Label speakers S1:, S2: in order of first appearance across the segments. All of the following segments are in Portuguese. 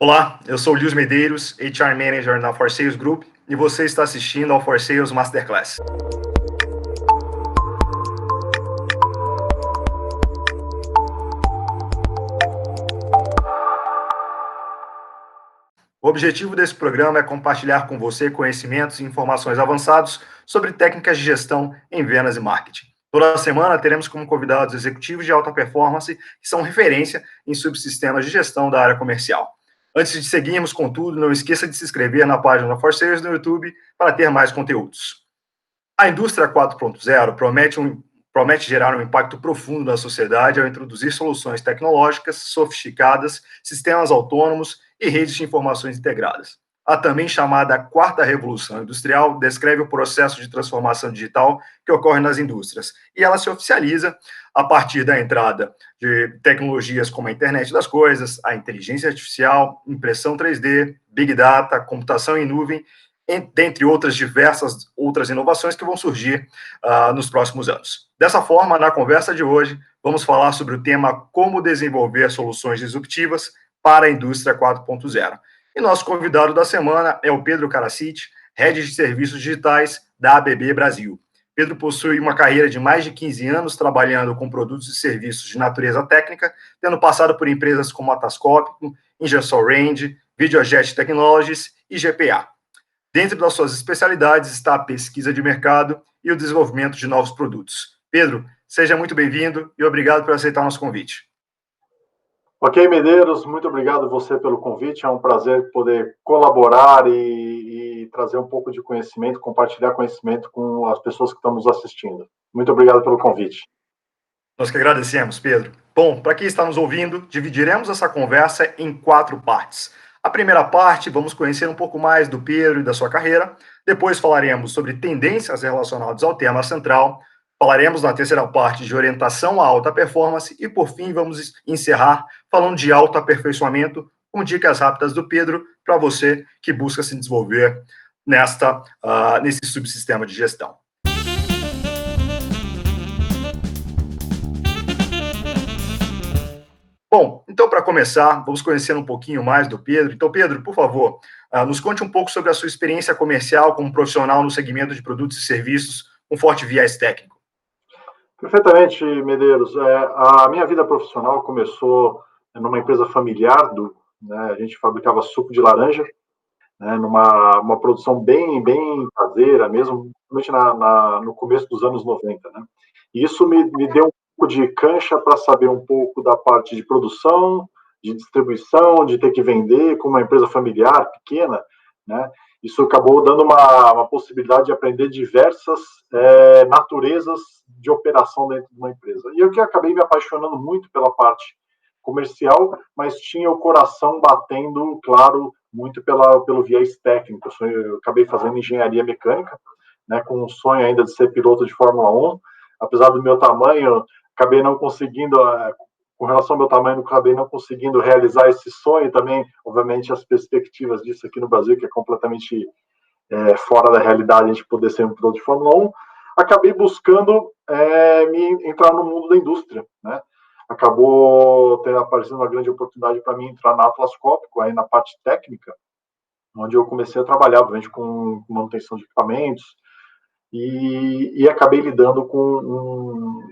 S1: Olá, eu sou o Lius Medeiros, HR Manager na For Sales Group, e você está assistindo ao For Sales Masterclass. O objetivo desse programa é compartilhar com você conhecimentos e informações avançados sobre técnicas de gestão em vendas e marketing. Toda semana teremos como convidados executivos de alta performance que são referência em subsistemas de gestão da área comercial. Antes de seguirmos com tudo, não esqueça de se inscrever na página da For Sales no YouTube para ter mais conteúdos. A indústria 4.0 promete gerar um impacto profundo na sociedade ao introduzir soluções tecnológicas sofisticadas, sistemas autônomos e redes de informações integradas. A também chamada Quarta Revolução Industrial descreve o processo de transformação digital que ocorre nas indústrias, e ela se oficializa a partir da entrada de tecnologias como a internet das coisas, a inteligência artificial, impressão 3D, Big Data, computação em nuvem, dentre outras diversas outras inovações que vão surgir nos próximos anos. Dessa forma, na conversa de hoje, vamos falar sobre o tema como desenvolver soluções disruptivas para a indústria 4.0. E nosso convidado da semana é o Pedro Karasic, Head de Serviços Digitais da ABB Brasil. Pedro possui uma carreira de mais de 15 anos trabalhando com produtos e serviços de natureza técnica, tendo passado por empresas como Atlas-Copco, Ingersoll Rand, Videojet Technologies e GPA. Dentro das suas especialidades está a pesquisa de mercado e o desenvolvimento de novos produtos. Pedro, seja muito bem-vindo e obrigado por aceitar nosso convite.
S2: Ok, Medeiros, muito obrigado você pelo convite. É um prazer poder colaborar e trazer um pouco de conhecimento, compartilhar conhecimento com as pessoas que estão nos assistindo. Muito obrigado pelo convite.
S1: Nós que agradecemos, Pedro. Bom, para quem está nos ouvindo, dividiremos essa conversa em 4 partes. A primeira parte, vamos conhecer um pouco mais do Pedro e da sua carreira. Depois falaremos sobre tendências relacionadas ao tema central. Falaremos na terceira parte de orientação à alta performance. E, por fim, vamos encerrar falando de autoaperfeiçoamento, com dicas rápidas do Pedro para você que busca se desenvolver nesse subsistema de gestão. Bom, então, para começar, vamos conhecer um pouquinho mais do Pedro. Então, Pedro, por favor, nos conte um pouco sobre a sua experiência comercial como profissional no segmento de produtos e serviços com forte viés técnico.
S2: Perfeitamente, Medeiros. A minha vida profissional começou numa empresa familiar, a gente fabricava suco de laranja, numa produção bem caseira, mesmo no começo dos anos 90. Né? E isso me deu um pouco de cancha para saber um pouco da parte de produção, de distribuição, de ter que vender com uma empresa familiar pequena. Né? Isso acabou dando uma possibilidade de aprender diversas naturezas de operação dentro de uma empresa. E eu que acabei me apaixonando muito pela parte comercial, mas tinha o coração batendo, claro, muito pelo viés técnico. Eu acabei fazendo engenharia mecânica, com um sonho ainda de ser piloto de Fórmula 1. Apesar do meu tamanho, acabei não conseguindo, com relação ao meu tamanho, acabei não conseguindo realizar esse sonho. Também, obviamente, as perspectivas disso aqui no Brasil, que é completamente fora da realidade, a gente poder ser um piloto de Fórmula 1. Acabei buscando entrar no mundo da indústria, né? Acabou aparecendo uma grande oportunidade para mim entrar na Atlas Copco, aí na parte técnica, onde eu comecei a trabalhar, obviamente, com manutenção de equipamentos, e acabei lidando com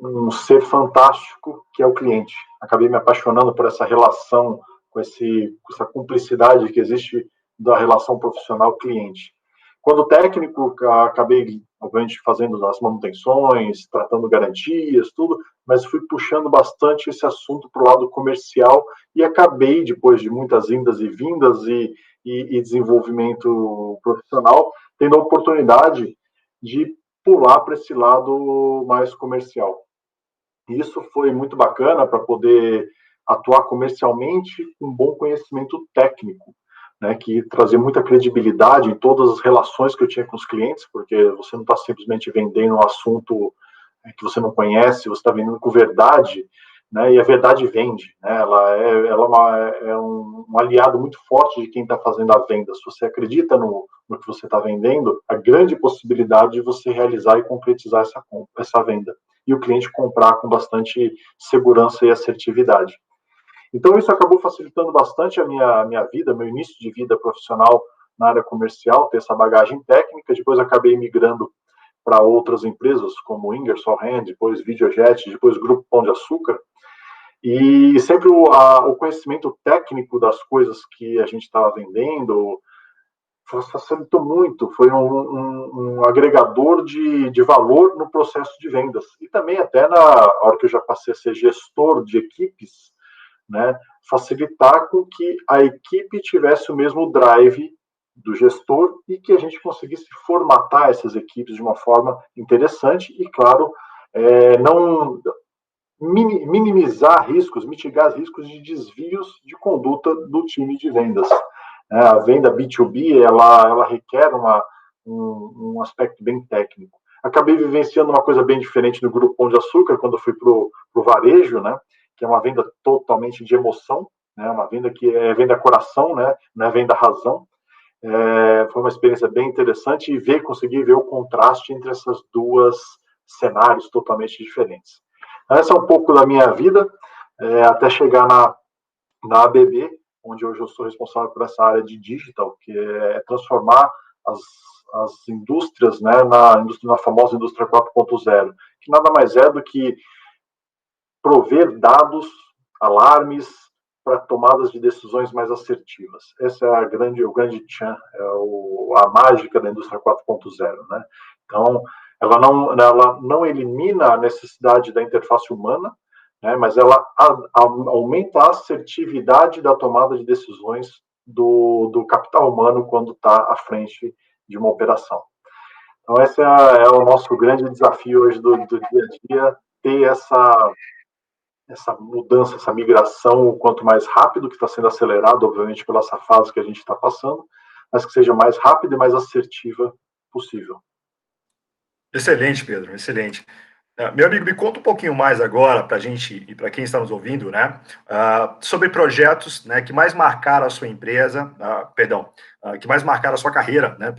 S2: um ser fantástico, que é o cliente. Acabei me apaixonando por essa relação, com essa cumplicidade que existe da relação profissional-cliente. Quando técnico, acabei, obviamente, fazendo as manutenções, tratando garantias, tudo, mas fui puxando bastante esse assunto para o lado comercial e acabei, depois de muitas indas e vindas e desenvolvimento profissional, tendo a oportunidade de pular para esse lado mais comercial. Isso foi muito bacana para poder atuar comercialmente com um bom conhecimento técnico, que trazia muita credibilidade em todas as relações que eu tinha com os clientes, porque você não está simplesmente vendendo um assunto que você não conhece, você está vendendo com verdade, e a verdade vende. Ela é um aliado muito forte de quem está fazendo a venda. Se você acredita no que você está vendendo, a grande possibilidade de você realizar e concretizar essa venda. E o cliente comprar com bastante segurança e assertividade. Então, isso acabou facilitando bastante a minha vida, meu início de vida profissional na área comercial, ter essa bagagem técnica. Depois acabei migrando para outras empresas, como Ingersoll Rand, depois Videojet, depois Grupo Pão de Açúcar. E sempre o conhecimento técnico das coisas que a gente estava vendendo facilitou muito, foi um agregador de valor no processo de vendas. E também até na hora que eu já passei a ser gestor de equipes, né, facilitar com que a equipe tivesse o mesmo drive do gestor e que a gente conseguisse formatar essas equipes de uma forma interessante e, claro, não minimizar riscos, mitigar riscos de desvios de conduta do time de vendas. A venda B2B, ela requer um aspecto bem técnico. Acabei vivenciando uma coisa bem diferente no Grupo Pão de Açúcar, quando eu fui para o varejo, né, que é uma venda totalmente de emoção, né, uma venda que é venda coração, né, não é venda razão. Foi uma experiência bem interessante e conseguir ver o contraste entre essas duas cenários totalmente diferentes. Essa é um pouco da minha vida, até chegar na ABB, onde hoje eu sou responsável por essa área de digital, que é transformar as indústrias, né, na famosa indústria 4.0, que nada mais é do que prover dados, alarmes, para tomadas de decisões mais assertivas. Essa é o grande tchan, a mágica da indústria 4.0, né? Então, ela não elimina a necessidade da interface humana, né, mas ela aumenta a assertividade da tomada de decisões do capital humano quando está à frente de uma operação. Então, esse é o nosso grande desafio hoje do dia a dia, ter essa mudança, essa migração o quanto mais rápido, que está sendo acelerado, obviamente, pela essa fase que a gente está passando, mas que seja mais rápida e mais assertiva possível.
S1: Excelente, Pedro, excelente. Meu amigo, me conta um pouquinho mais agora para a gente e para quem está nos ouvindo, né, sobre projetos, né, que mais marcaram a sua empresa, que mais marcaram a sua carreira, né,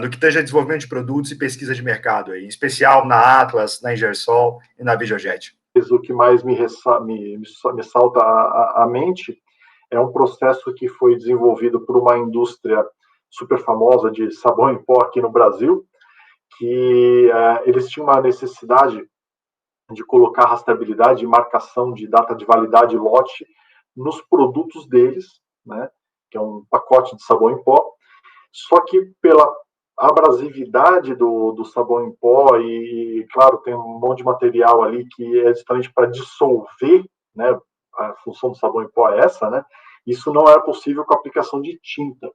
S1: no que tange a desenvolvimento de produtos e pesquisa de mercado, em especial na Atlas, na Ingersoll e na Videojet.
S2: O que mais me salta à mente é um processo que foi desenvolvido por uma indústria super famosa de sabão em pó aqui no Brasil, que eles tinham uma necessidade de colocar rastreabilidade e marcação de data de validade lote nos produtos deles, né, que é um pacote de sabão em pó, só que pela abrasividade do sabão em pó e, claro, tem um monte de material ali que é justamente para dissolver, né, a função do sabão em pó é essa, né, isso não era possível com a aplicação de tinta.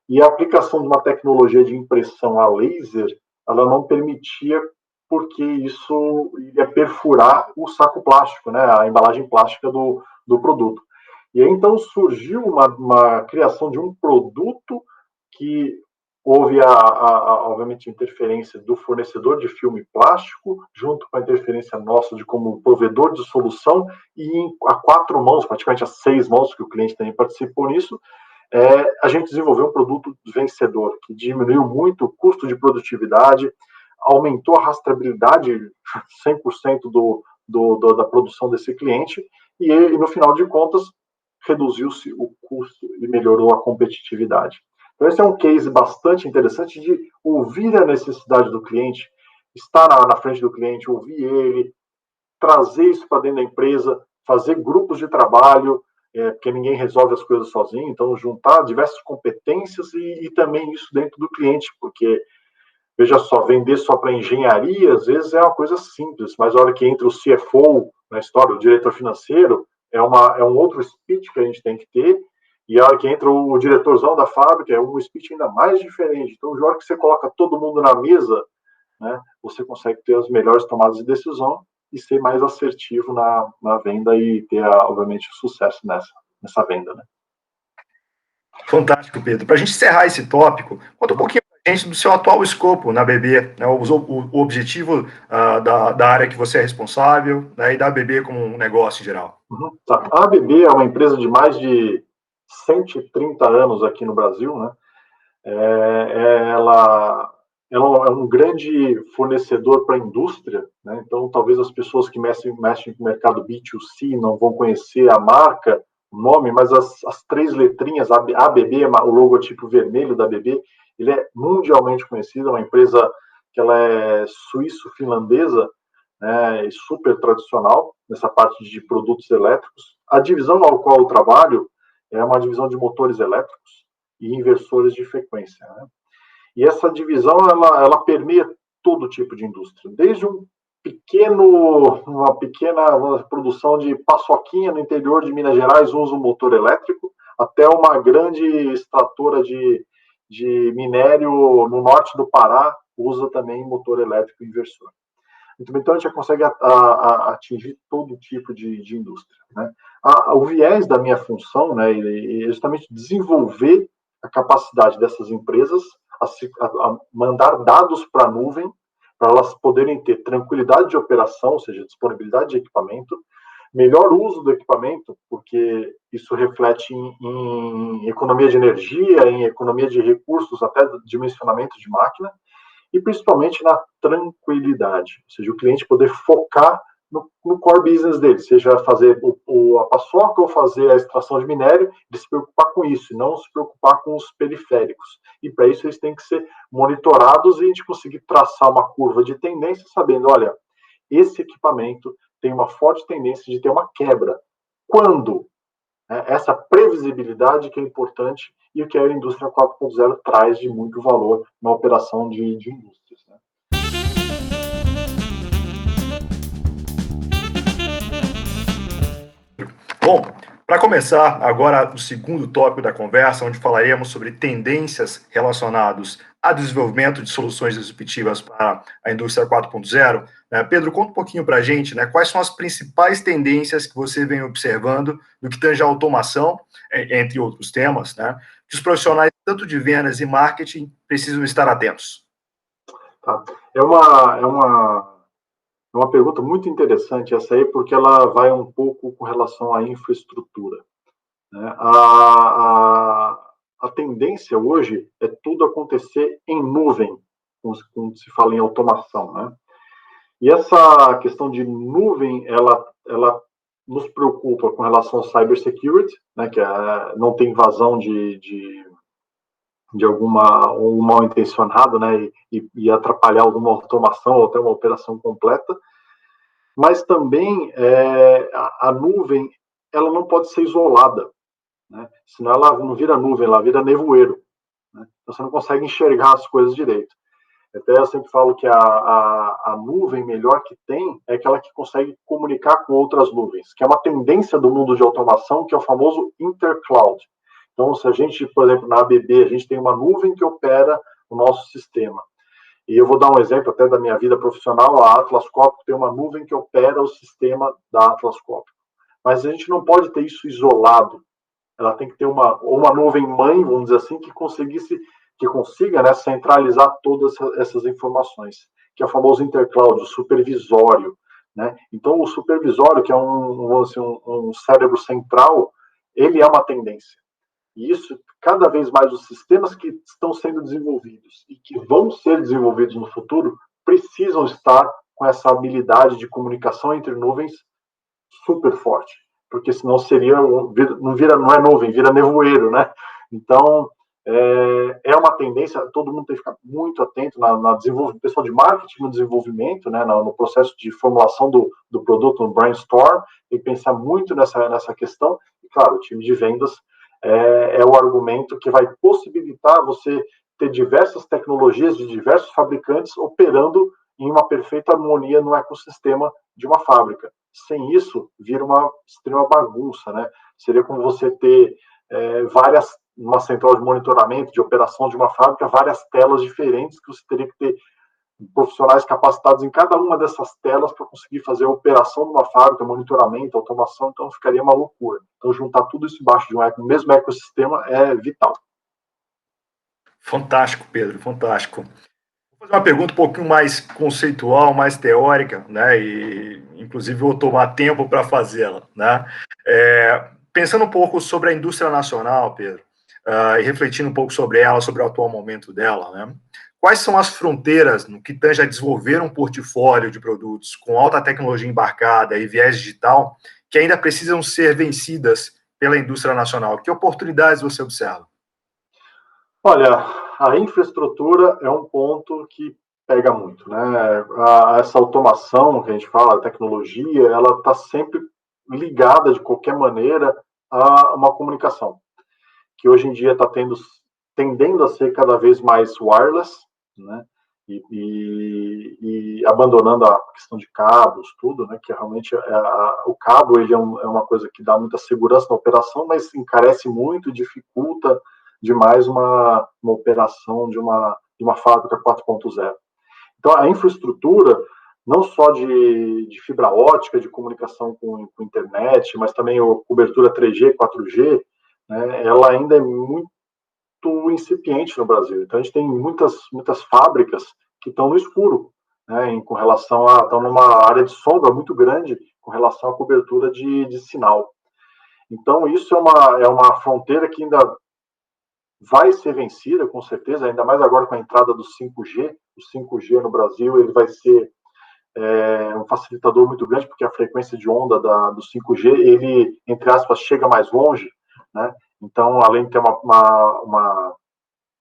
S2: E a aplicação de uma tecnologia de impressão a laser, ela não permitia, porque isso iria perfurar o saco plástico, né, a embalagem plástica do produto. E aí, então, surgiu uma criação de um produto que houve, obviamente, a interferência do fornecedor de filme plástico, junto com a interferência nossa de como provedor de solução, e a 4 mãos, praticamente a 6 mãos, que o cliente também participou nisso, a gente desenvolveu um produto vencedor, que diminuiu muito o custo de produtividade, aumentou a rastreabilidade 100% da produção desse cliente, e no final de contas, reduziu-se o custo e melhorou a competitividade. Então, esse é um case bastante interessante de ouvir a necessidade do cliente, estar na frente do cliente, ouvir ele, trazer isso para dentro da empresa, fazer grupos de trabalho, porque ninguém resolve as coisas sozinho, então juntar diversas competências e também isso dentro do cliente, porque, veja só, vender só para engenharia, às vezes é uma coisa simples, mas a hora que entra o CFO na história, o diretor financeiro, é um outro speech que a gente tem que ter, e a hora que entra o diretorzão da fábrica, é um speech ainda mais diferente. Então, na hora que você coloca todo mundo na mesa, né, você consegue ter as melhores tomadas de decisão e ser mais assertivo na venda e ter, obviamente, sucesso nessa venda, né?
S1: Fantástico, Pedro. Para a gente encerrar esse tópico, conta um pouquinho para a gente do seu atual escopo na ABB, né, o objetivo da área que você é responsável, né, e da ABB como um negócio em geral.
S2: Tá. A ABB é uma empresa de mais de 130 anos aqui no Brasil, né? Ela é um grande fornecedor para a indústria, né? Então talvez as pessoas que mexem com o mercado B2C não vão conhecer a marca, nome, mas as 3 letrinhas, ABB, o logotipo vermelho da ABB, ele é mundialmente conhecido, é uma empresa que ela é suíço-finlandesa, né, e super tradicional nessa parte de produtos elétricos. A divisão ao qual eu trabalho é uma divisão de motores elétricos e inversores de frequência, né? E essa divisão ela permeia todo tipo de indústria, desde uma pequena produção de paçoquinha no interior de Minas Gerais usa um motor elétrico, até uma grande extratora de minério no norte do Pará usa também motor elétrico inversor. Então, a gente consegue atingir todo tipo de indústria, né? O viés da minha função, né, é justamente desenvolver a capacidade dessas empresas a mandar dados para a nuvem, para elas poderem ter tranquilidade de operação, ou seja, disponibilidade de equipamento, melhor uso do equipamento, porque isso reflete em economia de energia, em economia de recursos, até dimensionamento de máquina, e principalmente na tranquilidade, ou seja, o cliente poder focar no core business dele, seja fazer a paçoca ou fazer a extração de minério, de se preocupar com isso, e não se preocupar com os periféricos. E para isso eles têm que ser monitorados e a gente conseguir traçar uma curva de tendência, sabendo, olha, esse equipamento tem uma forte tendência de ter uma quebra. Quando? Essa previsibilidade que é importante e o que a indústria 4.0 traz de muito valor na operação de indústrias, né?
S1: Bom, para começar, agora o segundo tópico da conversa, onde falaremos sobre tendências relacionadas ao desenvolvimento de soluções disruptivas para a indústria 4.0. Pedro, conta um pouquinho para a gente, né, quais são as principais tendências que você vem observando no que tange a automação, entre outros temas, né, que os profissionais, tanto de vendas e marketing, precisam estar atentos.
S2: Tá. É uma pergunta muito interessante essa aí, porque ela vai um pouco com relação à infraestrutura, né? A tendência hoje é tudo acontecer em nuvem, quando se fala em automação, né? E essa questão de nuvem, ela nos preocupa com relação ao cybersecurity, né, que não tem invasão de um mal intencionado, né, e atrapalhar alguma automação ou até uma operação completa. Mas também a nuvem ela não pode ser isolada, né? Senão ela não vira nuvem, ela vira nevoeiro, né? Então você não consegue enxergar as coisas direito. Até eu sempre falo que a nuvem melhor que tem é aquela que consegue comunicar com outras nuvens, que é uma tendência do mundo de automação, que é o famoso intercloud. Então, se a gente, por exemplo, na ABB, a gente tem uma nuvem que opera o nosso sistema. E eu vou dar um exemplo até da minha vida profissional, a Atlas Copco tem uma nuvem que opera o sistema da Atlas Copco. Mas a gente não pode ter isso isolado. Ela tem que ter uma nuvem mãe, vamos dizer assim, que consiga, né, centralizar todas essas informações, que é o famoso intercloud, o supervisório, né? Então, o supervisório, que é um cérebro central, ele é uma tendência. E isso, cada vez mais, os sistemas que estão sendo desenvolvidos e que vão ser desenvolvidos no futuro precisam estar com essa habilidade de comunicação entre nuvens super forte, porque senão não é nuvem, vira nevoeiro, né? Então, é uma tendência, todo mundo tem que ficar muito atento na desenvolvimento, pessoal de marketing no desenvolvimento, né, no processo de formulação do produto, no brainstorm, tem que pensar muito nessa questão, e claro, o time de vendas é o argumento que vai possibilitar você ter diversas tecnologias de diversos fabricantes operando em uma perfeita harmonia no ecossistema de uma fábrica. Sem isso, vira uma extrema bagunça, né? Seria como você ter uma central de monitoramento, de operação de uma fábrica, várias telas diferentes que você teria que ter profissionais capacitados em cada uma dessas telas para conseguir fazer a operação de uma fábrica, monitoramento, automação, então ficaria uma loucura. Então, juntar tudo isso embaixo de um mesmo ecossistema é vital.
S1: Fantástico, Pedro, fantástico. Vou fazer uma pergunta um pouquinho mais conceitual, mais teórica, né? E, inclusive, vou tomar tempo para fazê-la, né? Pensando um pouco sobre a indústria nacional, Pedro, e refletindo um pouco sobre ela, sobre o atual momento dela, né? Quais são as fronteiras no que tange a desenvolver um portfólio de produtos com alta tecnologia embarcada e viés digital que ainda precisam ser vencidas pela indústria nacional? Que oportunidades você observa?
S2: Olha, a infraestrutura é um ponto que pega muito, né? Essa automação que a gente fala, a tecnologia, ela está sempre ligada de qualquer maneira a uma comunicação, que hoje em dia está tendendo a ser cada vez mais wireless, né? E abandonando a questão de cabos, tudo, né? Que realmente o cabo ele é uma coisa que dá muita segurança na operação, mas encarece muito, dificulta demais uma operação de uma fábrica 4.0. Então, a infraestrutura, não só de fibra ótica, de comunicação com internet, mas também a cobertura 3G, 4G, né, ela ainda é muito incipiente no Brasil. Então, a gente tem muitas fábricas que estão no escuro, né, com relação estão numa área de sombra muito grande com relação à cobertura de sinal. Então, isso é uma fronteira que ainda vai ser vencida, com certeza, ainda mais agora com a entrada do 5G. O 5G no Brasil ele vai ser um facilitador muito grande, porque a frequência de onda do 5G, ele, entre aspas, chega mais longe, né? Então, além de ter uma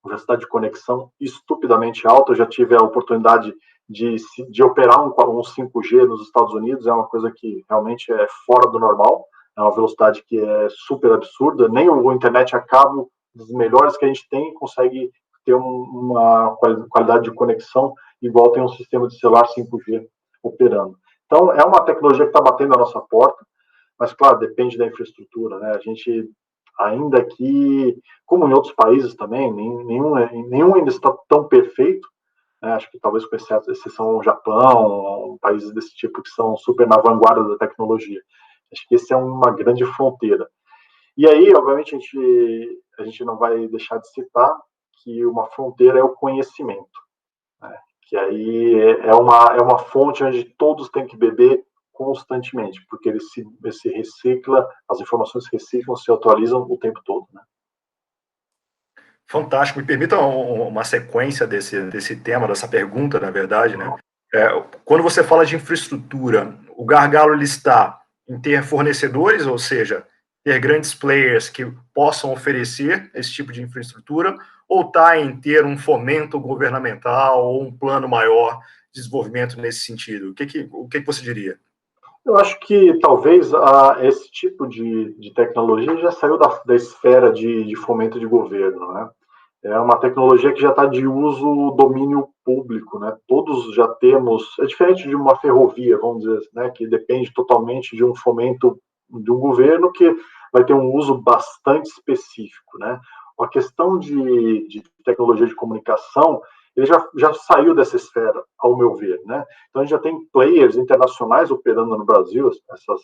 S2: velocidade de conexão estupidamente alta, eu já tive a oportunidade de operar um 5G nos Estados Unidos, é uma coisa que realmente é fora do normal, é uma velocidade que é super absurda, nem o internet a cabo dos melhores que a gente tem consegue ter uma qualidade de conexão igual tem um sistema de celular 5G operando. Então, é uma tecnologia que está batendo a nossa porta, mas, claro, depende da infraestrutura, né? A gente, ainda aqui, como em outros países também, nenhum ainda está tão perfeito, né? Acho que talvez com exceção ao Japão, países desse tipo que são super na vanguarda da tecnologia. Acho que esse é uma grande fronteira. E aí, obviamente, a gente não vai deixar de citar que uma fronteira é o conhecimento, né? Que aí é uma fonte onde todos têm que beber constantemente, porque ele se recicla, as informações se reciclam, se atualizam o tempo todo, né?
S1: Fantástico. Me permita uma sequência desse tema, dessa pergunta, na verdade, né? Quando você fala de infraestrutura, o gargalo ele está em ter fornecedores, ou seja, ter grandes players que possam oferecer esse tipo de infraestrutura, ou está em ter um fomento governamental ou um plano maior de desenvolvimento nesse sentido? O que você diria?
S2: Eu acho que talvez esse tipo de tecnologia já saiu da esfera de fomento de governo, né? É uma tecnologia que já está de uso domínio público, né? Todos já temos, é diferente de uma ferrovia, vamos dizer, né? Que depende totalmente de um fomento de um governo que vai ter um uso bastante específico, né? A questão de tecnologia de comunicação, ele já saiu dessa esfera, ao meu ver, né? Então a gente já tem players internacionais operando no Brasil, essas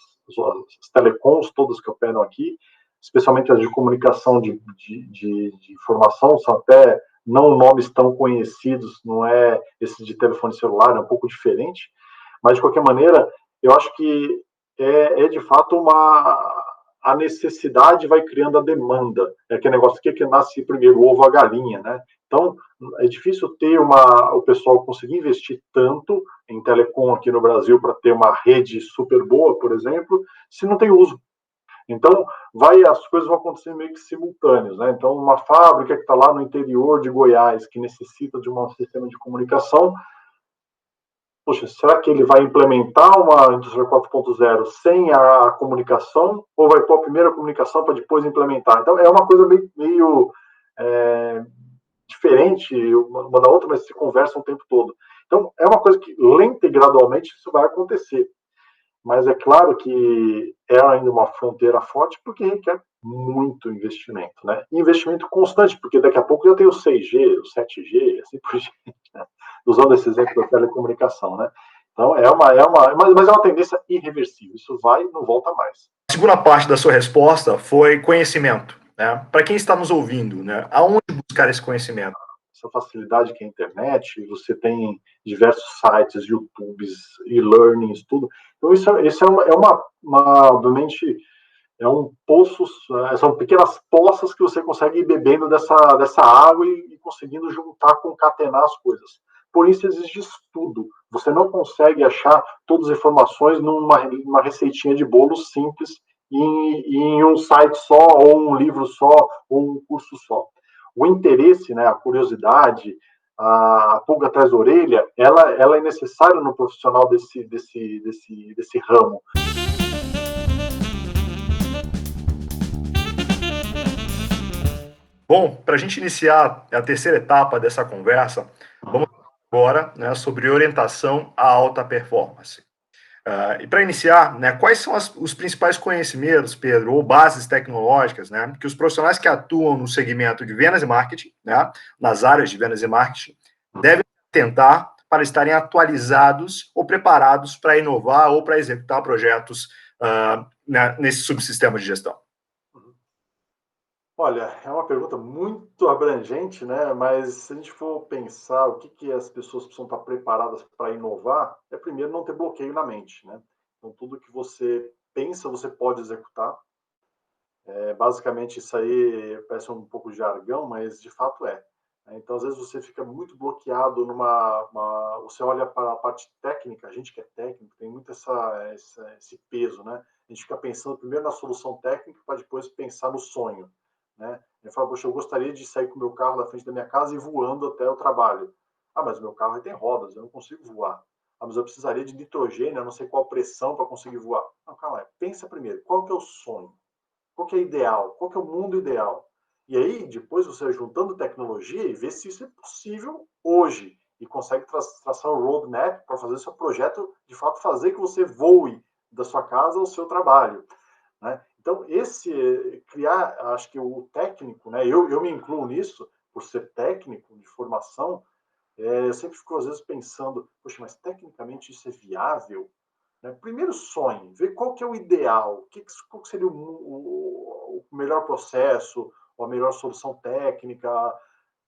S2: telecoms todas que operam aqui, especialmente as de comunicação de informação, são até não nomes tão conhecidos, não é esse de telefone celular, é um pouco diferente, mas de qualquer maneira, eu acho que é de fato a necessidade vai criando a demanda, é aquele negócio que nasce primeiro, o ovo ou a galinha, né? Então, é difícil ter o pessoal conseguir investir tanto em telecom aqui no Brasil para ter uma rede super boa, por exemplo, se não tem uso. Então, as coisas vão acontecer meio que simultâneos, né? Então, uma fábrica que está lá no interior de Goiás, que necessita de um sistema de comunicação, poxa, será que ele vai implementar uma indústria 4.0 sem a comunicação, ou vai pôr a primeira comunicação para depois implementar? Então, é uma coisa meio diferente uma da outra, mas se conversam o tempo todo. Então, é uma coisa que lenta e gradualmente isso vai acontecer. Mas é claro que é ainda uma fronteira forte porque requer muito investimento, né? Investimento constante, porque daqui a pouco já tem o 6G, o 7G, assim por diante, né? Usando esse exemplo da telecomunicação, né? Então, mas é uma tendência irreversível. Isso vai e não volta mais.
S1: A segunda parte da sua resposta foi conhecimento, né? Para quem está nos ouvindo, né? Aonde buscar esse conhecimento?
S2: Essa facilidade que é a internet, você tem diversos sites, YouTubes, e-learnings, tudo. Então, isso obviamente, é um poço, são pequenas poças que você consegue ir bebendo dessa água e conseguindo juntar, concatenar as coisas. Por isso exige estudo. Você não consegue achar todas as informações numa receitinha de bolo simples em um site só, ou um livro só, ou um curso só. O interesse, né, a curiosidade, a pulga atrás da orelha, ela é necessária no profissional desse ramo.
S1: Bom, para a gente iniciar a terceira etapa dessa conversa, vamos agora, né, sobre orientação à alta performance. E para iniciar, né, quais são os principais conhecimentos, Pedro, ou bases tecnológicas, né, que os profissionais que atuam no segmento de vendas e marketing, né, nas áreas de vendas e marketing, devem tentar para estarem atualizados ou preparados para inovar ou para executar projetos nesse subsistema de gestão?
S2: Olha, é uma pergunta muito abrangente, né? Mas se a gente for pensar o que as pessoas precisam estar preparadas para inovar, é primeiro não ter bloqueio na mente, né? Então, tudo que você pensa, você pode executar. Basicamente, isso aí parece um pouco de jargão, mas de fato é. Então, às vezes, você fica muito bloqueado você olha para a parte técnica, a gente que é técnico, tem muito esse peso, né? A gente fica pensando primeiro na solução técnica para depois pensar no sonho, né? Eu falo, poxa, eu gostaria de sair com o meu carro da frente da minha casa e ir voando até o trabalho. Ah, mas o meu carro tem rodas, eu não consigo voar. Ah, mas eu precisaria de nitrogênio, eu não sei qual pressão para conseguir voar. Não, calma aí, pensa primeiro, qual que é o sonho? Qual que é ideal? Qual que é o mundo ideal? E aí, depois você juntando tecnologia e vê se isso é possível hoje e consegue traçar um roadmap para fazer seu projeto, de fato, fazer que você voe da sua casa ao seu trabalho, né? Então, criar, acho que o técnico, né? Eu me incluo nisso, por ser técnico de formação, eu sempre fico, às vezes, pensando, poxa, mas tecnicamente isso é viável? Né? Primeiro sonhe, ver qual que é o ideal, qual que seria o melhor processo, ou a melhor solução técnica.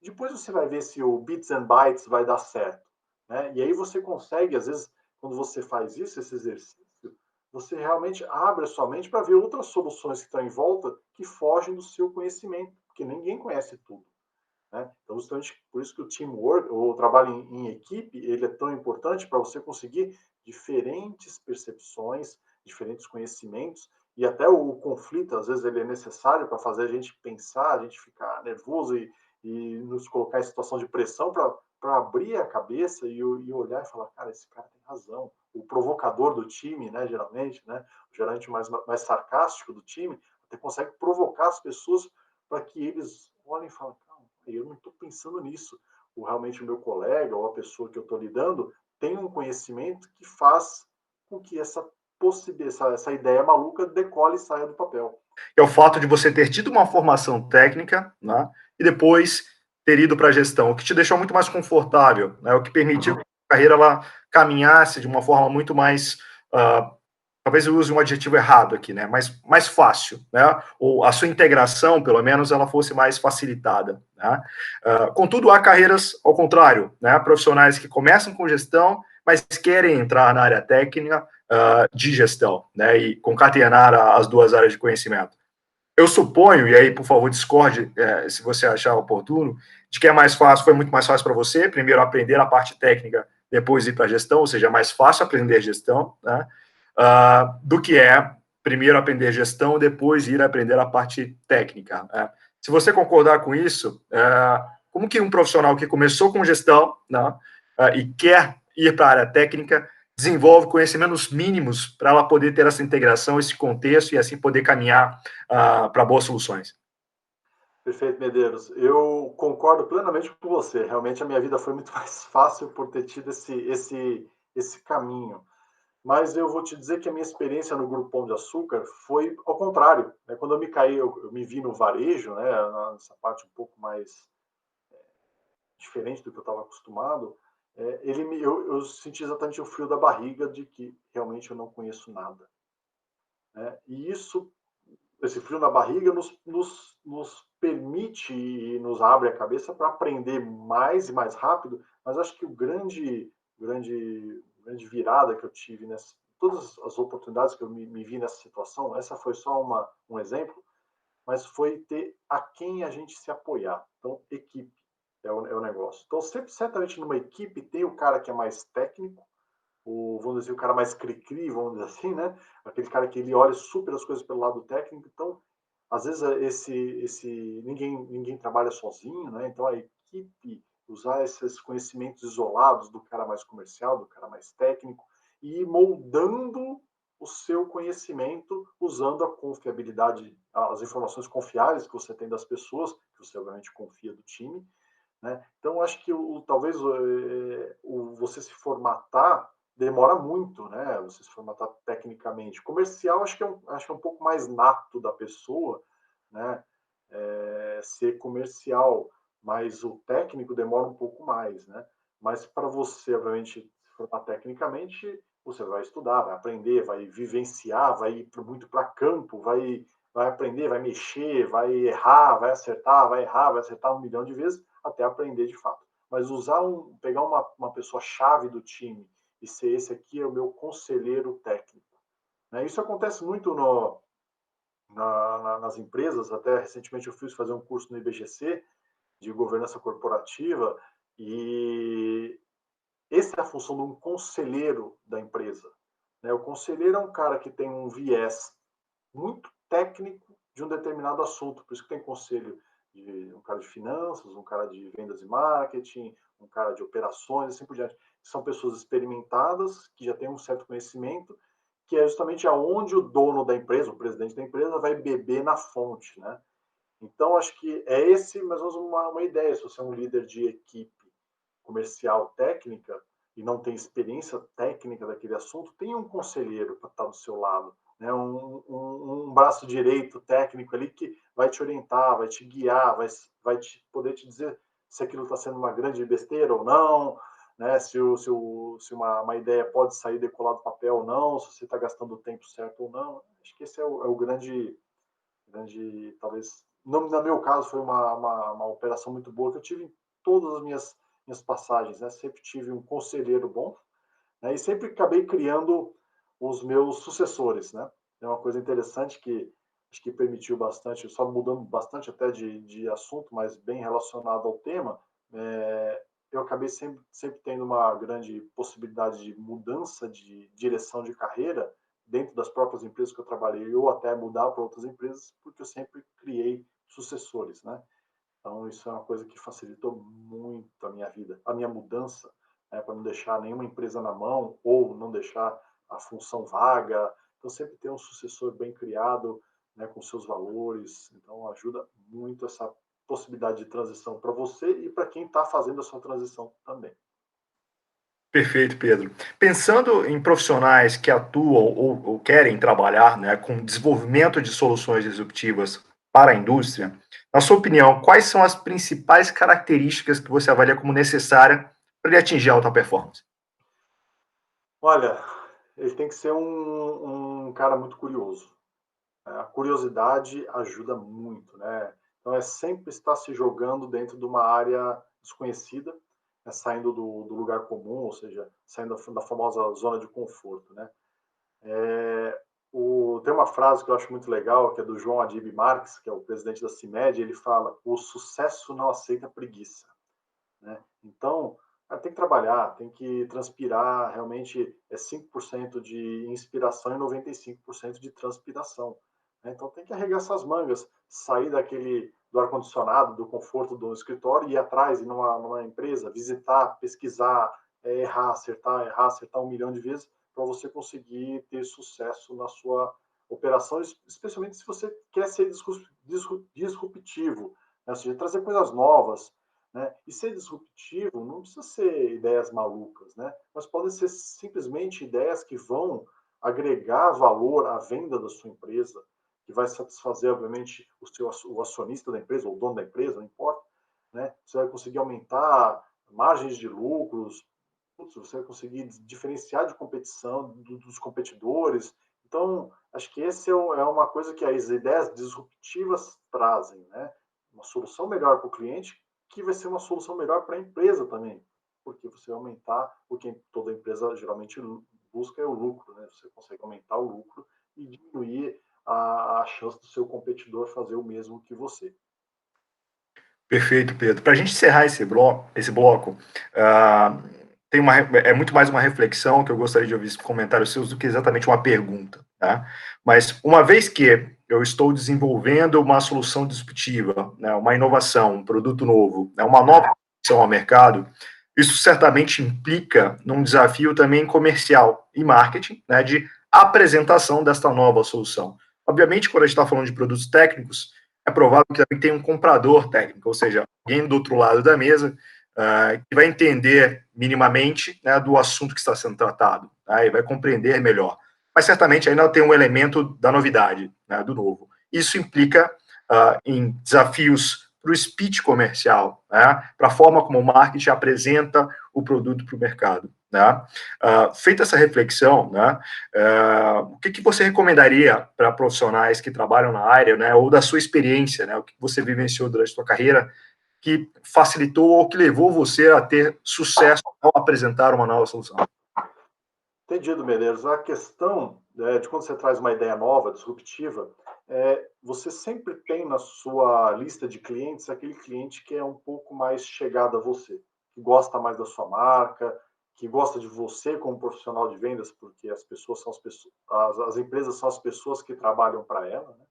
S2: Depois você vai ver se o bits and bytes vai dar certo. Né? E aí você consegue, às vezes, quando você faz isso, esse exercício, você realmente abre a sua mente para ver outras soluções que estão em volta que fogem do seu conhecimento, porque ninguém conhece tudo. Né? Então, justamente por isso que o teamwork, ou o trabalho em equipe, ele é tão importante para você conseguir diferentes percepções, diferentes conhecimentos, e até o conflito, às vezes, ele é necessário para fazer a gente pensar, a gente ficar nervoso e nos colocar em situação de pressão para abrir a cabeça e olhar e falar, cara, esse cara tem razão. O provocador do time, né, geralmente mais sarcástico do time, até consegue provocar as pessoas para que eles olhem e falem, eu não estou pensando nisso. Realmente o meu colega ou a pessoa que eu estou lidando tem um conhecimento que faz com que essa ideia maluca decole e saia do papel.
S1: É o fato de você ter tido uma formação técnica, né, e depois ter ido para a gestão, o que te deixou muito mais confortável, né, o que permitiu que a carreira ela caminhasse de uma forma muito mais, talvez eu use um adjetivo errado aqui, né, mais fácil, né, ou a sua integração, pelo menos, ela fosse mais facilitada, né. Contudo, há carreiras ao contrário, né, profissionais que começam com gestão, mas querem entrar na área técnica de gestão, né, e concatenar as duas áreas de conhecimento. Eu suponho, e aí, por favor, discorde se você achar oportuno, de que é mais fácil, foi muito mais fácil para você, primeiro aprender a parte técnica, depois ir para a gestão, ou seja, é mais fácil aprender gestão, né, do que é primeiro aprender gestão, depois ir aprender a parte técnica. Né? Se você concordar com isso, como que um profissional que começou com gestão, né, e quer ir para a área técnica desenvolve conhecimentos mínimos para ela poder ter essa integração, esse contexto e assim poder caminhar para boas soluções?
S2: Perfeito, Medeiros. Eu concordo plenamente com você. Realmente a minha vida foi muito mais fácil por ter tido esse caminho. Mas eu vou te dizer que a minha experiência no Grupo Pão de Açúcar foi ao contrário. Né? Quando eu me caí, eu me vi no varejo, né? Nessa parte um pouco mais diferente do que eu estava acostumado. Eu senti exatamente o frio da barriga de que realmente eu não conheço nada. Né? E esse frio na barriga nos permite e nos abre a cabeça para aprender mais e mais rápido, mas acho que grande virada que eu tive todas as oportunidades que eu me vi nessa situação, essa foi só um exemplo, mas foi ter a quem a gente se apoiar. Então, equipe é o negócio. Então, sempre, certamente numa equipe tem o cara que é mais técnico, vamos dizer, o cara mais cri-cri, vamos dizer assim, né? Aquele cara que ele olha super as coisas pelo lado técnico. Então, às vezes, ninguém trabalha sozinho, né? Então, a equipe usar esses conhecimentos isolados do cara mais comercial, do cara mais técnico, e ir moldando o seu conhecimento usando a confiabilidade, as informações confiáveis que você tem das pessoas, que você obviamente confia do time, né? Então, acho que talvez você se formatar demora muito, né? Você se formatar tecnicamente. Comercial, acho que é um pouco mais nato da pessoa, né? Ser comercial, mas o técnico demora um pouco mais, né? Mas para você, obviamente, se formar tecnicamente, você vai estudar, vai aprender, vai vivenciar, vai ir muito para campo, vai aprender, vai mexer, vai errar, vai acertar, vai errar, vai acertar 1 milhão de vezes até aprender de fato. Mas pegar uma pessoa chave do time e ser esse aqui é o meu conselheiro técnico. Né? Isso acontece muito nas empresas. Até recentemente eu fui fazer um curso no IBGC de governança corporativa e essa é a função de um conselheiro da empresa. Né? O conselheiro é um cara que tem um viés muito técnico de um determinado assunto. Por isso que tem conselho de um cara de finanças, um cara de vendas e marketing, um cara de operações, assim por diante. São pessoas experimentadas, que já têm um certo conhecimento, que é justamente aonde o dono da empresa, o presidente da empresa, vai beber na fonte, né? Então, acho que é esse mais ou menos uma ideia. Se você é um líder de equipe comercial técnica e não tem experiência técnica daquele assunto, tem um conselheiro para estar do seu lado, né? Um braço direito técnico ali que vai te orientar, vai te guiar, vai poder te dizer se aquilo está sendo uma grande besteira ou não, né? Se uma ideia pode sair decolar do papel ou não, se você está gastando o tempo certo ou não. Acho que esse é o grande, talvez, no meu caso, foi uma operação muito boa que eu tive em todas as minhas passagens, né? Sempre tive um conselheiro bom, né? E sempre acabei criando os meus sucessores, né? É uma coisa interessante que acho que permitiu bastante, só mudando bastante até de assunto, mas bem relacionado ao tema. Eu acabei sempre tendo uma grande possibilidade de mudança de direção de carreira dentro das próprias empresas que eu trabalhei, ou até mudar para outras empresas, porque eu sempre criei sucessores, né? Então, isso é uma coisa que facilitou muito a minha vida, a minha mudança, né, para não deixar nenhuma empresa na mão ou não deixar a função vaga. Então, sempre ter um sucessor bem criado, né, com seus valores. Então, ajuda muito essa possibilidade de transição para você e para quem está fazendo a sua transição também.
S1: Perfeito, Pedro. Pensando em profissionais que atuam ou querem trabalhar, né, com desenvolvimento de soluções disruptivas para a indústria, na sua opinião, quais são as principais características que você avalia como necessária para ele atingir a alta performance?
S2: Olha, ele tem que ser um cara muito curioso. A curiosidade ajuda muito, né? Então, é sempre estar se jogando dentro de uma área desconhecida, né? Saindo do lugar comum, ou seja, saindo da famosa zona de conforto, né? Tem uma frase que eu acho muito legal, que é do João Adib Marques, que é o presidente da CIMED. Ele fala: o sucesso não aceita preguiça, né? Então, tem que trabalhar, tem que transpirar. Realmente é 5% de inspiração e 95% de transpiração, né? Então, tem que arregaçar as mangas, sair do ar-condicionado, do conforto do escritório e ir atrás, ir numa empresa, visitar, pesquisar, errar, acertar 1 milhão de vezes para você conseguir ter sucesso na sua operação, especialmente se você quer ser disruptivo, né? Ou seja, trazer coisas novas, né? E ser disruptivo não precisa ser ideias malucas, né? Mas podem ser simplesmente ideias que vão agregar valor à venda da sua empresa, que vai satisfazer, obviamente, o acionista da empresa, ou o dono da empresa, não importa, né? Você vai conseguir aumentar margens de lucros, você vai conseguir diferenciar de competição dos competidores. Então, acho que esse é uma coisa que as ideias disruptivas trazem, né? Uma solução melhor para o cliente, que vai ser uma solução melhor para a empresa também, porque você vai aumentar o que toda empresa geralmente busca é o lucro, né? Você consegue aumentar o lucro e diminuir a chance do seu competidor fazer o mesmo que você.
S1: Perfeito, Pedro. Para a gente encerrar esse bloco, é muito mais uma reflexão que eu gostaria de ouvir esse comentário seus do que exatamente uma pergunta, tá? Mas uma vez que eu estou desenvolvendo uma solução disruptiva, né, uma inovação, um produto novo, né, uma nova solução ao mercado, isso certamente implica num desafio também comercial e marketing, né, de apresentação desta nova solução. Obviamente, quando a gente está falando de produtos técnicos, é provável que também tenha um comprador técnico, ou seja, alguém do outro lado da mesa que vai entender minimamente, né, do assunto que está sendo tratado, tá, e vai compreender melhor. Mas certamente ainda tem um elemento da novidade, né, do novo. Isso implica em desafios para o speech comercial, né, para a forma como o marketing apresenta o produto para o mercado. Né? Feita essa reflexão, né, o que você recomendaria para profissionais que trabalham na área, né, ou da sua experiência, né, o que você vivenciou durante a sua carreira, que facilitou ou que levou você a ter sucesso ao apresentar uma nova solução?
S2: Entendido, Medeiros. A questão de quando você traz uma ideia nova, disruptiva, você sempre tem na sua lista de clientes aquele cliente que é um pouco mais chegado a você, que gosta mais da sua marca, que gosta de você como profissional de vendas, porque as pessoas são as pessoas, as empresas são as pessoas que trabalham para ela, né?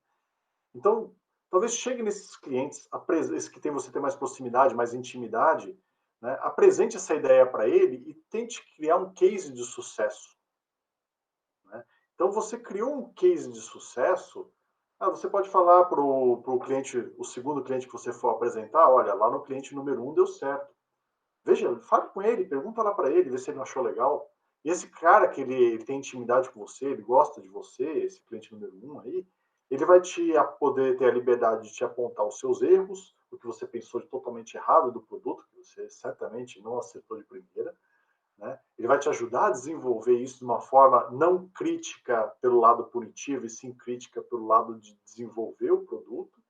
S2: Então, talvez chegue nesses clientes, esse que tem você tem mais proximidade, mais intimidade, né? Apresente essa ideia para ele e tente criar um case de sucesso, né? Então, você criou um case de sucesso, você pode falar para o cliente, o segundo cliente que você for apresentar, olha, lá no cliente número 1 deu certo. Veja, fale com ele, pergunta lá para ele, vê se ele achou legal. E esse cara que ele tem intimidade com você, ele gosta de você, esse cliente número 1 aí, ele vai poder ter a liberdade de te apontar os seus erros, o que você pensou de totalmente errado do produto, que você certamente não acertou de primeira, né? Ele vai te ajudar a desenvolver isso de uma forma não crítica pelo lado punitivo, e sim crítica pelo lado de desenvolver o produto.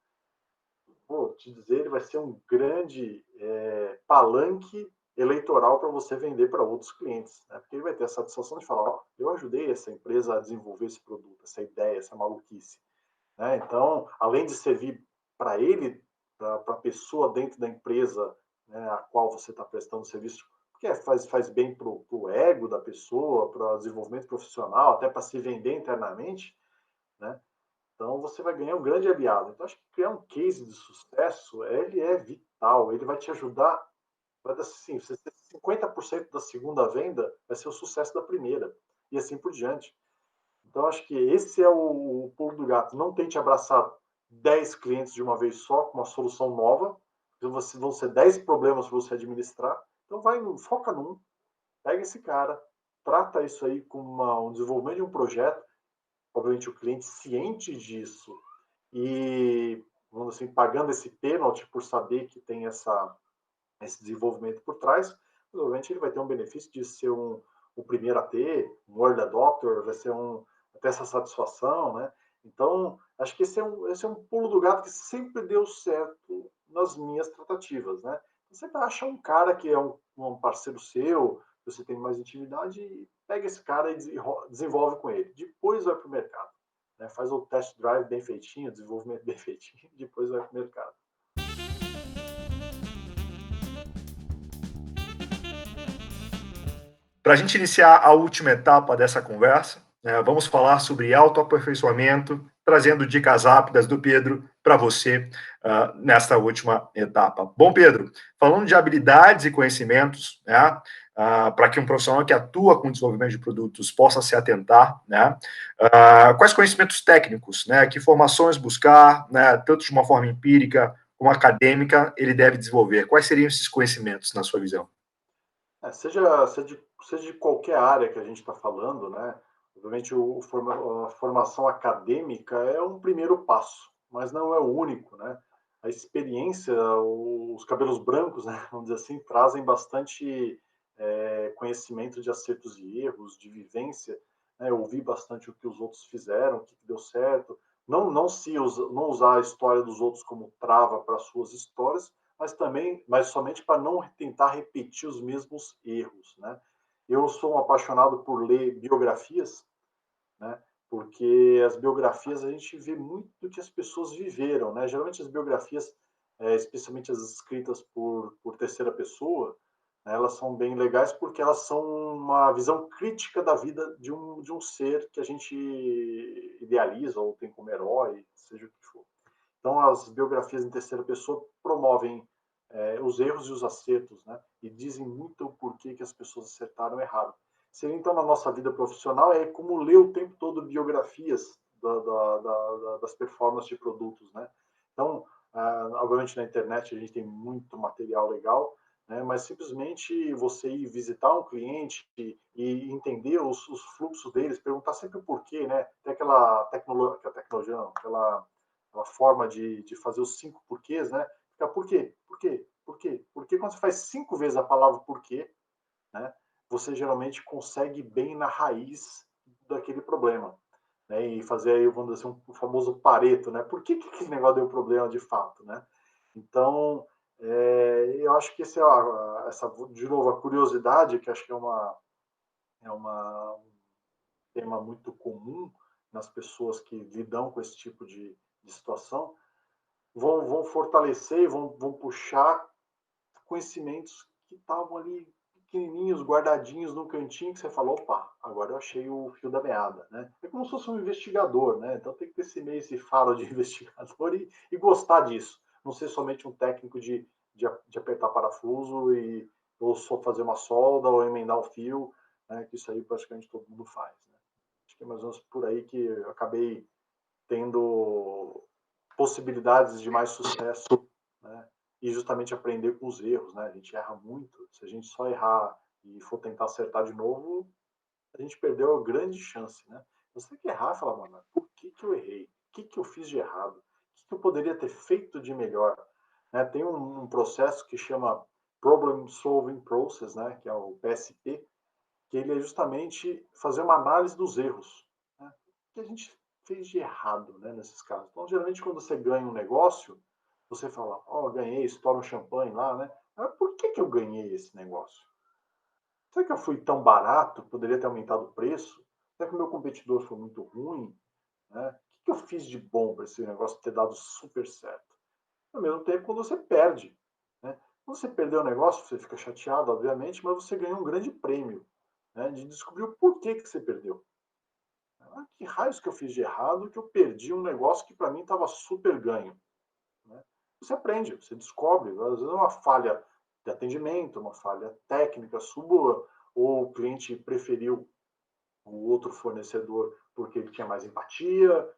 S2: Vou te dizer, ele vai ser um grande palanque eleitoral para você vender para outros clientes, né? Porque ele vai ter a satisfação de falar, ó, eu ajudei essa empresa a desenvolver esse produto, essa ideia, essa maluquice, né? Então, além de servir para ele, para a pessoa dentro da empresa, né, a qual você está prestando serviço, porque faz bem para o ego da pessoa, para o desenvolvimento profissional, até para se vender internamente, né? Então, você vai ganhar um grande aliado. Então, acho que criar um case de sucesso, ele é vital. Ele vai te ajudar, vai dar assim, você ter 50% da segunda venda vai ser o sucesso da primeira, e assim por diante. Então, acho que esse é o pulo do gato. Não tente abraçar 10 clientes de uma vez só com uma solução nova, vão ser 10 problemas para você administrar. Então, foca num, pega esse cara, trata isso aí com um desenvolvimento de um projeto, obviamente o cliente ciente disso e, vamos assim, pagando esse pênalti por saber que tem esse desenvolvimento por trás, provavelmente ele vai ter um benefício de ser o primeiro a ter, um early adopter, vai ser ter essa satisfação, né? Então, acho que esse é um pulo do gato que sempre deu certo nas minhas tratativas, né? Você acha um cara que é um parceiro seu, você tem mais intimidade, e pega esse cara e desenvolve com ele. Depois vai para o mercado, né? Faz o test drive bem feitinho, desenvolvimento bem feitinho, depois vai para o mercado.
S1: Para a gente iniciar a última etapa dessa conversa, né, vamos falar sobre autoaperfeiçoamento, trazendo dicas rápidas do Pedro para você nesta última etapa. Bom, Pedro, falando de habilidades e conhecimentos, né, para que um profissional que atua com desenvolvimento de produtos possa se atentar, né, quais conhecimentos técnicos, né, que formações buscar, né, tanto de uma forma empírica como acadêmica, ele deve desenvolver? Quais seriam esses conhecimentos, na sua visão?
S2: Seja de qualquer área que a gente está falando, né? Obviamente, a formação acadêmica é um primeiro passo, mas não é o único, né? A experiência, os cabelos brancos, né, vamos dizer assim, trazem bastante conhecimento de acertos e erros, de vivência, né? Eu ouvi bastante o que os outros fizeram, o que deu certo. Não usar a história dos outros como trava para suas histórias, mas somente para não tentar repetir os mesmos erros, né? Eu sou um apaixonado por ler biografias, né? Porque as biografias a gente vê muito do que as pessoas viveram, né? Geralmente as biografias, especialmente as escritas por terceira pessoa, Elas são bem legais porque elas são uma visão crítica da vida de um ser que a gente idealiza ou tem como herói, seja o que for. Então, as biografias em terceira pessoa promovem os erros e os acertos, né? E dizem muito o porquê que as pessoas acertaram ou erraram. Seria, então, na nossa vida profissional, é como ler o tempo todo biografias das performances de produtos, né? Então, obviamente, na internet a gente tem muito material legal, né? Mas simplesmente você ir visitar um cliente e entender os fluxos deles, perguntar sempre o porquê, né? Tem aquela tecnologia não, aquela forma de fazer os 5 porquês, né? Fica por quê? Por quê? Por quê? Porque quando você faz 5 vezes a palavra porquê, né? Você geralmente consegue bem na raiz daquele problema, né? E fazer aí, vamos dizer assim, um famoso Pareto, né? Por que aquele negócio deu problema de fato, né? Então, eu acho que essa, de novo, a curiosidade, que acho que um tema muito comum nas pessoas que lidam com esse tipo de situação, vão fortalecer, vão puxar conhecimentos que estavam ali pequenininhos, guardadinhos no cantinho, que você falou, opa, agora eu achei o fio da meada, né? É como se fosse um investigador, né? Então tem que ter esse faro de investigador e gostar disso. Não ser somente um técnico de apertar parafuso ou só fazer uma solda ou emendar o fio, né? Que isso aí praticamente todo mundo faz, né? Acho que é mais ou menos por aí que eu acabei tendo possibilidades de mais sucesso, né? E justamente aprender com os erros, né? A gente erra muito. Se a gente só errar e for tentar acertar de novo, a gente perdeu a grande chance, né? Você tem que errar e falar, mano, por que eu errei? O que eu fiz de errado? O que eu poderia ter feito de melhor? Né? Tem um processo que chama Problem Solving Process, né? Que é o PSP, que ele é justamente fazer uma análise dos erros, né? O que a gente fez de errado, né, nesses casos. Então, geralmente, quando você ganha um negócio, você fala, ó, ganhei, estoura um champanhe lá, né? Mas por que eu ganhei esse negócio? Será que eu fui tão barato, poderia ter aumentado o preço? Será que o meu competidor foi muito ruim? Né? O que eu fiz de bom para esse negócio ter dado super certo? Ao mesmo tempo, quando você perde, né? Quando você perdeu o negócio, você fica chateado, obviamente, mas você ganhou um grande prêmio, né, de descobrir o porquê que você perdeu. Ah, que raios que eu fiz de errado que eu perdi um negócio que para mim estava super ganho, né? Você aprende, você descobre, às vezes é uma falha de atendimento, uma falha técnica sua, ou o cliente preferiu o outro fornecedor porque ele tinha mais empatia,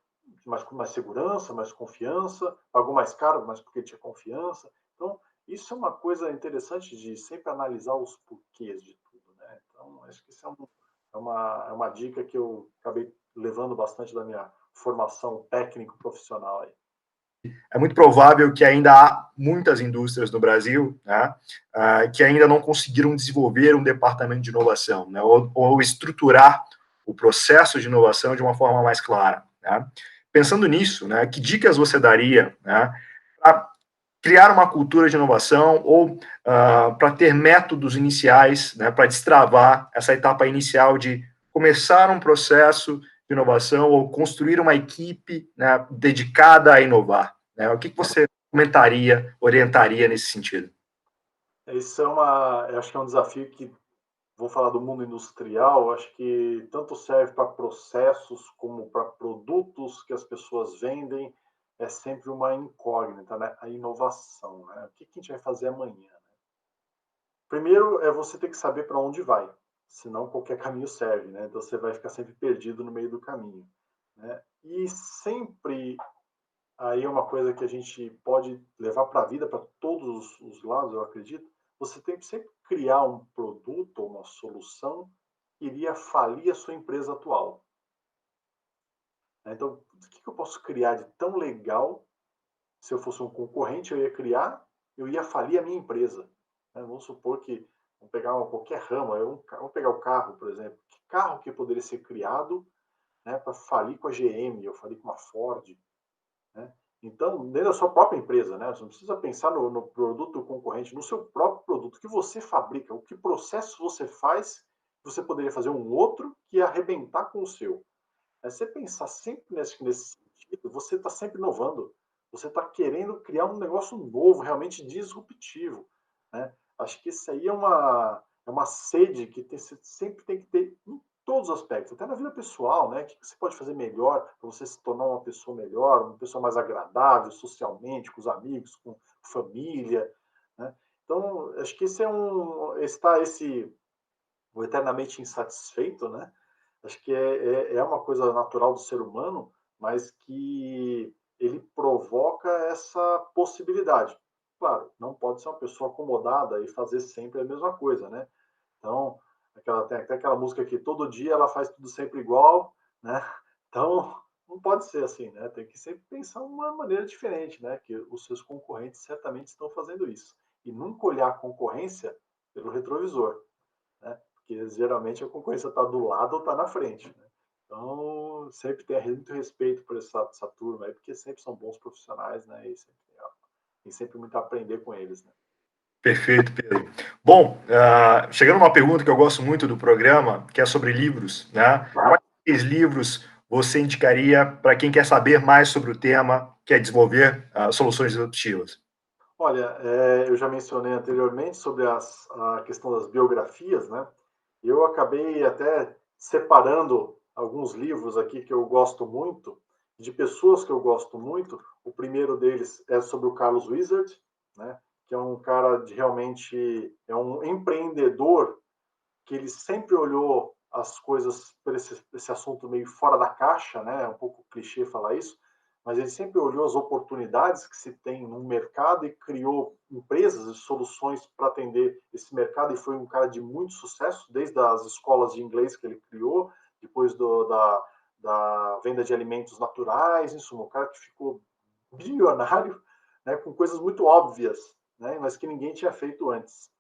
S2: mais segurança, mais confiança, pagou mais caro, mas porque tinha confiança. Então, isso é uma coisa interessante de sempre analisar os porquês de tudo, né? Então, acho que isso é uma dica que eu acabei levando bastante da minha formação técnico-profissional aí.
S1: É muito provável que ainda há muitas indústrias no Brasil, né, que ainda não conseguiram desenvolver um departamento de inovação, né, ou estruturar o processo de inovação de uma forma mais clara. Né. Pensando nisso, né, que dicas você daria, né, para criar uma cultura de inovação ou para ter métodos iniciais, né, para destravar essa etapa inicial de começar um processo de inovação ou construir uma equipe, né, dedicada a inovar? Né? O que você comentaria, orientaria nesse sentido?
S2: Isso eu acho que é um desafio que, vou falar do mundo industrial, acho que tanto serve para processos como para produtos que as pessoas vendem, é sempre uma incógnita, né? A inovação, né? O que a gente vai fazer amanhã? Primeiro é você ter que saber para onde vai, senão qualquer caminho serve, né? Então você vai ficar sempre perdido no meio do caminho, né? E sempre aí é uma coisa que a gente pode levar para a vida, para todos os lados, eu acredito. Você tem que sempre criar um produto ou uma solução que iria falir a sua empresa atual. Então, o que eu posso criar de tão legal? Se eu fosse um concorrente, eu ia criar, eu ia falir a minha empresa. Vamos supor que, vamos pegar qualquer rama, vamos pegar o carro, por exemplo. Que carro que poderia ser criado, né, para falir com a GM, ou falir com uma Ford, né? Então, dentro da sua própria empresa, né? Você não precisa pensar no produto concorrente, no seu próprio produto, que você fabrica, o que processo você faz, você poderia fazer um outro que ia arrebentar com o seu. Você pensar sempre nesse sentido, você está sempre inovando. Você está querendo criar um negócio novo, realmente disruptivo, né? Acho que isso aí é uma sede que sempre tem que ter em todos os aspectos, até na vida pessoal, né? O que você pode fazer melhor para você se tornar uma pessoa melhor, uma pessoa mais agradável socialmente, com os amigos, com família, né? Então, acho que esse é esse o eternamente insatisfeito, né? Acho que é uma coisa natural do ser humano, mas que ele provoca essa possibilidade. Claro, não pode ser uma pessoa acomodada e fazer sempre a mesma coisa, né? Então, tem até aquela música que todo dia ela faz tudo sempre igual, né? Então, não pode ser assim, né? Tem que sempre pensar uma maneira diferente, né? Que os seus concorrentes certamente estão fazendo isso. E nunca olhar a concorrência pelo retrovisor, né? Porque geralmente a concorrência está do lado ou está na frente, né? Então, sempre ter muito respeito por essa turma aí, porque sempre são bons profissionais, né? E sempre tem sempre muito a aprender com eles, né?
S1: Perfeito, Pedro. Bom, chegando a uma pergunta que eu gosto muito do programa, que é sobre livros, né? Quais livros você indicaria para quem quer saber mais sobre o tema, quer desenvolver soluções disruptivas?
S2: Olha, eu já mencionei anteriormente sobre a questão das biografias, né? Eu acabei até separando alguns livros aqui que eu gosto muito, de pessoas que eu gosto muito. O primeiro deles é sobre o Carlos Wizard, né? Que é um cara realmente é um empreendedor que ele sempre olhou as coisas por esse assunto meio fora da caixa, né? É um pouco clichê falar isso, mas ele sempre olhou as oportunidades que se tem no mercado e criou empresas e soluções para atender esse mercado, e foi um cara de muito sucesso, desde as escolas de inglês que ele criou, depois da venda de alimentos naturais, em suma, um cara que ficou bilionário, né, com coisas muito óbvias, né, mas que ninguém tinha feito antes,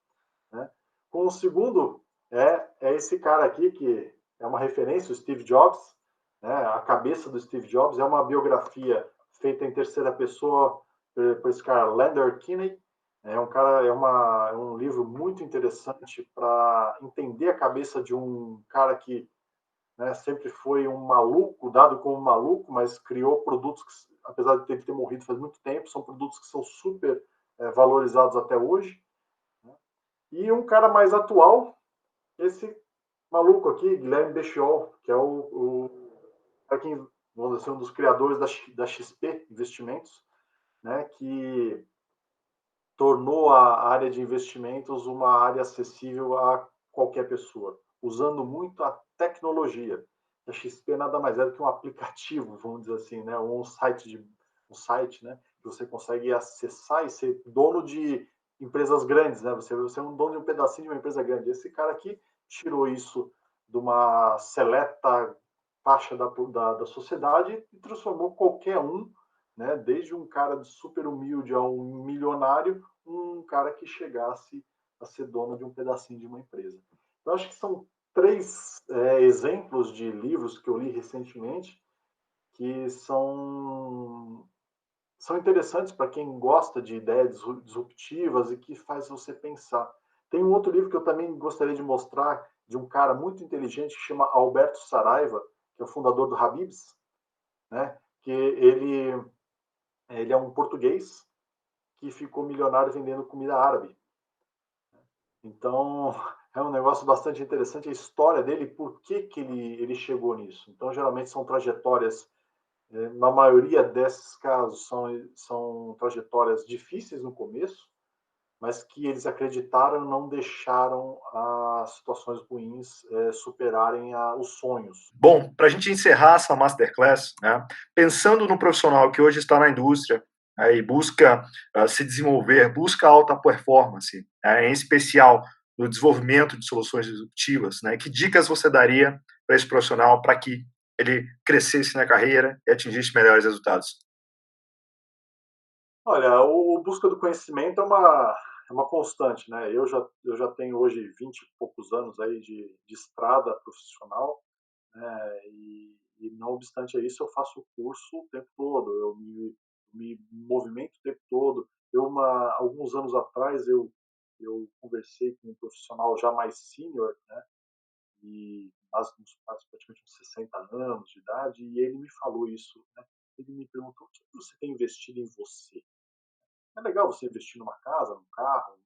S2: né? Com o segundo, é esse cara aqui, que é uma referência, o Steve Jobs, né? A cabeça do Steve Jobs é uma biografia feita em terceira pessoa por esse cara, Lander Kinney. É um livro muito interessante para entender a cabeça de um cara que, né, sempre foi um maluco, dado como maluco, mas criou produtos que, apesar de ter morrido faz muito tempo, são produtos que são super valorizados até hoje, né? E um cara mais atual, esse maluco aqui, Guilherme Bechiol, que é quem, vamos dizer, um dos criadores da XP Investimentos, né, que tornou a área de investimentos uma área acessível a qualquer pessoa, usando muito a tecnologia. A XP nada mais é do que um aplicativo, vamos dizer assim, né, um site, né, que você consegue acessar e ser dono de empresas grandes, né? Você é um dono de um pedacinho de uma empresa grande. Esse cara aqui tirou isso de uma seleta faixa da sociedade e transformou qualquer um, né, desde um cara de super humilde a um milionário, um cara que chegasse a ser dono de um pedacinho de uma empresa. Eu acho que são três exemplos de livros que eu li recentemente que são interessantes para quem gosta de ideias disruptivas e que faz você pensar. Tem um outro livro que eu também gostaria de mostrar, de um cara muito inteligente que chama Alberto Saraiva, que é o fundador do Habib's, né? Que ele é um português que ficou milionário vendendo comida árabe. Então, é um negócio bastante interessante a história dele, por que ele chegou nisso. Então, geralmente são trajetórias, na maioria desses casos, são trajetórias difíceis no começo, mas que eles acreditaram não deixaram as situações ruins superarem os sonhos.
S1: Bom, para a gente encerrar essa masterclass, né, pensando no profissional que hoje está na indústria, e busca se desenvolver, busca alta performance, em especial no desenvolvimento de soluções disruptivas, né, que dicas você daria para esse profissional para que ele crescesse na carreira e atingisse melhores resultados?
S2: Olha, o busca do conhecimento é uma constante, né? Eu já tenho hoje 20 e poucos anos aí de estrada profissional, né? E não obstante isso, eu faço curso o tempo todo, eu me movimento o tempo todo. Alguns anos atrás, eu conversei com um profissional já mais sênior, né? E praticamente uns 60 anos de idade, e ele me falou isso, né? Ele me perguntou: o que você tem investido em você? É legal você investir numa casa, num carro,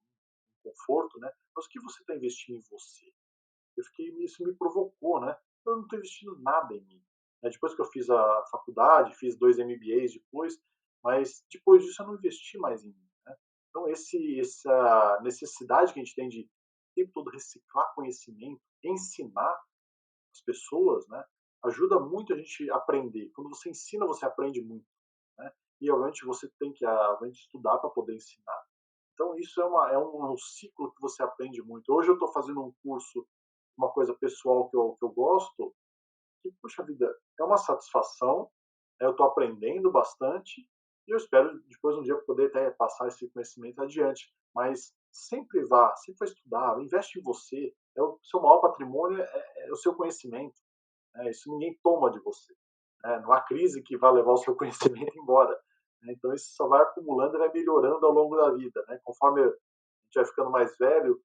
S2: conforto, né? Mas o que você está investindo em você? Isso me provocou, né? Eu não estou investindo nada em mim. Depois que eu fiz a faculdade, fiz 2 MBAs depois, mas depois disso eu não investi mais em mim, né? Então essa necessidade que a gente tem de o tempo todo reciclar conhecimento, ensinar as pessoas, né? Ajuda muito a gente a aprender. Quando você ensina, você aprende muito, né? E obviamente você tem que obviamente, estudar para poder ensinar. Então isso é um ciclo que você aprende muito. Hoje eu estou fazendo um curso, uma coisa pessoal que eu gosto, que, puxa vida, é uma satisfação, né? Eu estou aprendendo bastante e eu espero depois um dia poder até passar esse conhecimento adiante. Mas sempre vai estudar, investe em você. O seu maior patrimônio é o seu conhecimento, né? Isso ninguém toma de você, né? Não há crise que vá levar o seu conhecimento embora, né? Então isso só vai acumulando e vai melhorando ao longo da vida, né? Conforme a gente vai ficando mais velho,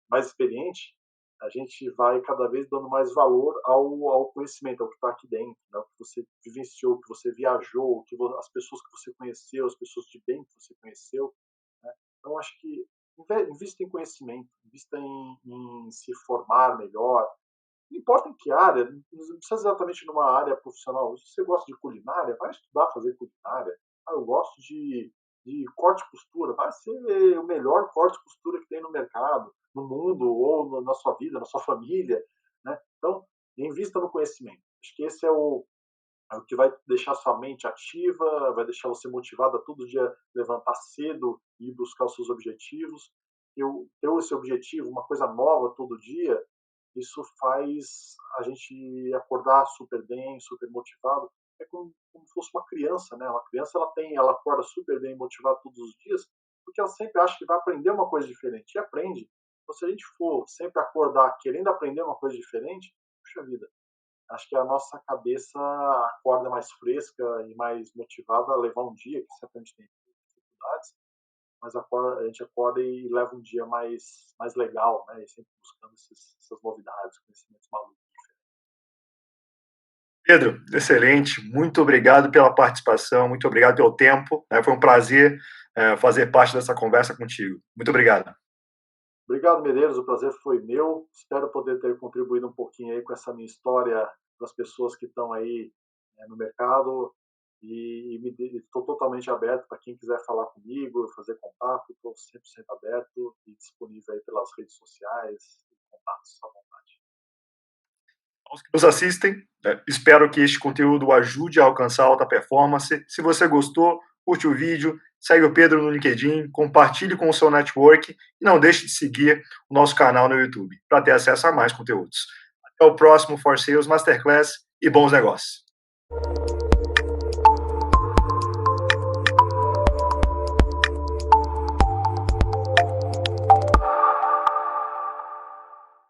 S2: mais experiente, a gente vai cada vez dando mais valor ao conhecimento, ao que está aqui dentro, né? O que você vivenciou, o que você viajou, as pessoas que você conheceu, as pessoas de bem que você conheceu, né? Então, acho que invista em conhecimento, invista em se formar melhor, não importa em que área, não precisa exatamente numa área profissional. Se você gosta de culinária, vai estudar fazer culinária. Eu gosto de corte e costura, vai ser o melhor corte e costura que tem no mercado, no mundo, ou na sua vida, na sua família, né? Então, invista no conhecimento. Acho que esse é o que vai deixar sua mente ativa, vai deixar você motivado a todo dia levantar cedo e buscar os seus objetivos. Ter esse objetivo, uma coisa nova todo dia, isso faz a gente acordar super bem, super motivado. É como se fosse uma criança, né? Uma criança ela acorda super bem motivada todos os dias, porque ela sempre acha que vai aprender uma coisa diferente e aprende. Então, se a gente for sempre acordar querendo aprender uma coisa diferente, puxa vida, acho que a nossa cabeça acorda mais fresca e mais motivada a levar um dia, que sempre a gente tem dificuldades, mas a gente acorda e leva um dia mais legal, né? E sempre buscando essas novidades, conhecimentos malucos.
S1: Pedro, excelente. Muito obrigado pela participação, muito obrigado pelo tempo. Foi um prazer fazer parte dessa conversa contigo. Muito obrigado.
S2: Obrigado, Medeiros. O prazer foi meu. Espero poder ter contribuído um pouquinho aí com essa minha história para as pessoas que estão aí no mercado. E estou totalmente aberto para quem quiser falar comigo, fazer contato. Estou 100% aberto e disponível aí pelas redes sociais e contatos à vontade.
S1: Aos que nos assistem, espero que este conteúdo ajude a alcançar alta performance. Se você gostou, curte o vídeo, segue o Pedro no LinkedIn, compartilhe com o seu network e não deixe de seguir o nosso canal no YouTube para ter acesso a mais conteúdos. Até o próximo For Sales Masterclass e bons negócios.